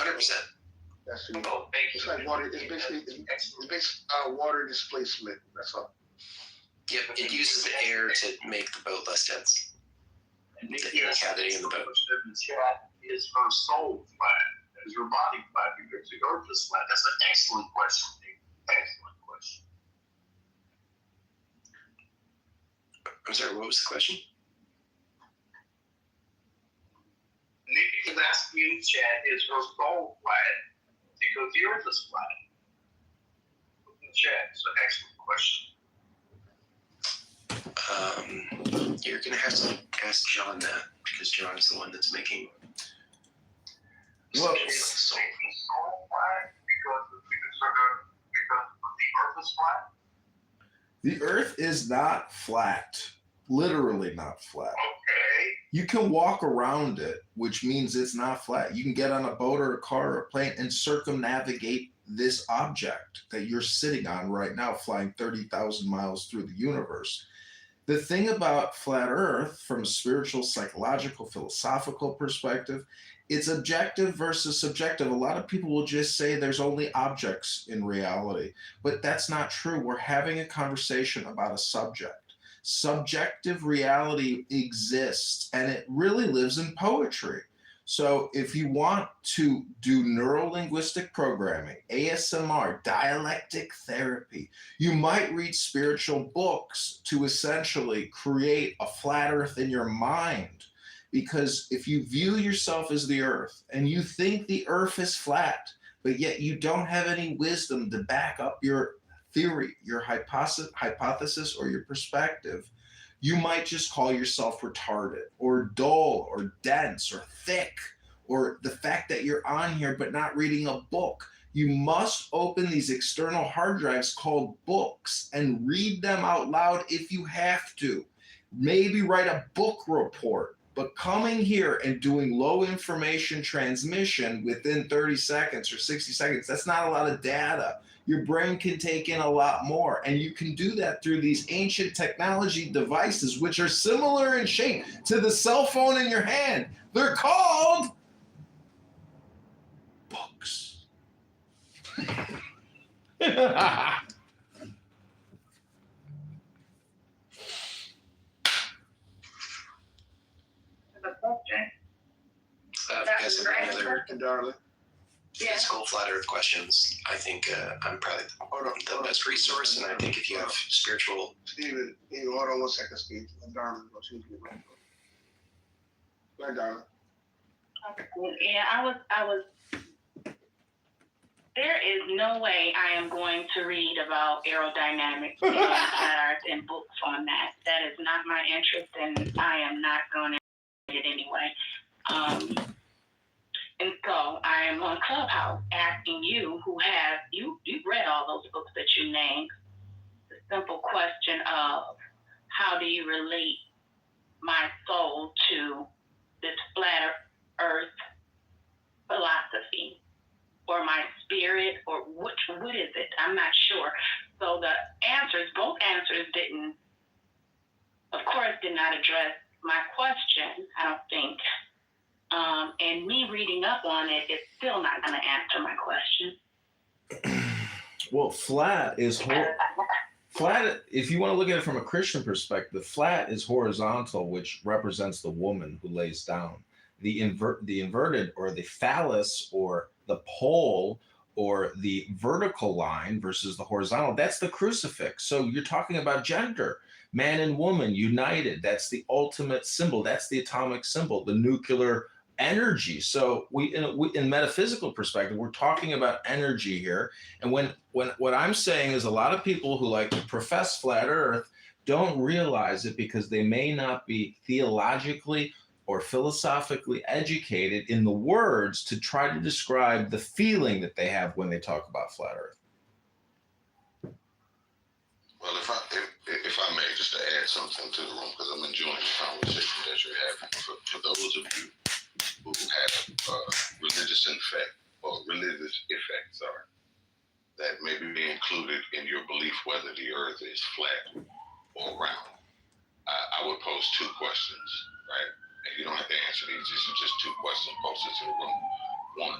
100%. That's it. It's like water. It's basically water displacement. That's all. Yep, it uses the air to make the boat less dense. The air cavity in the boat. The chat is her soul flat? Is her body flat because the earth is flat? That's an excellent question. Excellent question. I'm sorry, what was the question? Nick is asking in the chat, is her soul flat because the earth is flat? In the chat, it's an excellent question. You're going to have to ask John that, because John is the one that's making... Well, is soul flat because the earth is flat? The earth is not flat. Literally not flat. Okay. You can walk around it, which means it's not flat. You can get on a boat or a car or a plane and circumnavigate this object that you're sitting on right now, flying 30,000 miles through the universe. The thing about flat Earth, from a spiritual, psychological, philosophical perspective, it's objective versus subjective. A lot of people will just say there's only objects in reality, but that's not true. We're having a conversation about a subject. Subjective reality exists, and it really lives in poetry. So if you want to do neuro-linguistic programming, ASMR, dialectic therapy, you might read spiritual books to essentially create a flat earth in your mind. Because if you view yourself as the earth and you think the earth is flat, but yet you don't have any wisdom to back up your theory, your hypothesis, or your perspective, you might just call yourself retarded or dull or dense or thick, or the fact that you're on here but not reading a book. You must open these external hard drives called books and read them out loud if you have to. Maybe write a book report. But coming here and doing low information transmission within 30 seconds or 60 seconds, that's not a lot of data. Your brain can take in a lot more. And you can do that through these ancient technology devices, which are similar in shape to the cell phone in your hand. They're called books. If you guys have any other Darling. physical flat earth questions, I think I'm probably the best resource, and I think if you have spiritual... Steven, hold on 1 second, Steve. Darling, go ahead, darling. Yeah, I was. There is no way I am going to read about aerodynamics and flat earth and books on that. That is not my interest, and I am not going to read it anyway. And so I am on Clubhouse asking you, you've read all those books that you named, the simple question of how do you relate my soul to this flat earth philosophy, or my spirit, or what is it? I'm not sure. So the both answers did not address my question, I don't think. And me reading up on it is still not going to answer my question. Well, flat is flat. If you want to look at it from a Christian perspective, flat is horizontal, which represents the woman who lays down. The inverted, or the phallus, or the pole, or the vertical line versus the horizontal, that's the crucifix. So you're talking about gender, man and woman united. That's the ultimate symbol. That's the atomic symbol, the nuclear energy. So we in metaphysical perspective, we're talking about energy here. And when what I'm saying is, a lot of people who like to profess flat earth don't realize it because they may not be theologically or philosophically educated in the words to try to describe the feeling that they have when they talk about flat earth. Well, if I may, just to add something to the room, because I'm enjoying the conversation that you're having. For those of you who have religious effects that may be included in your belief whether the earth is flat or round, I would pose two questions, right? And you don't have to answer these. These are just two questions posted to the room. One,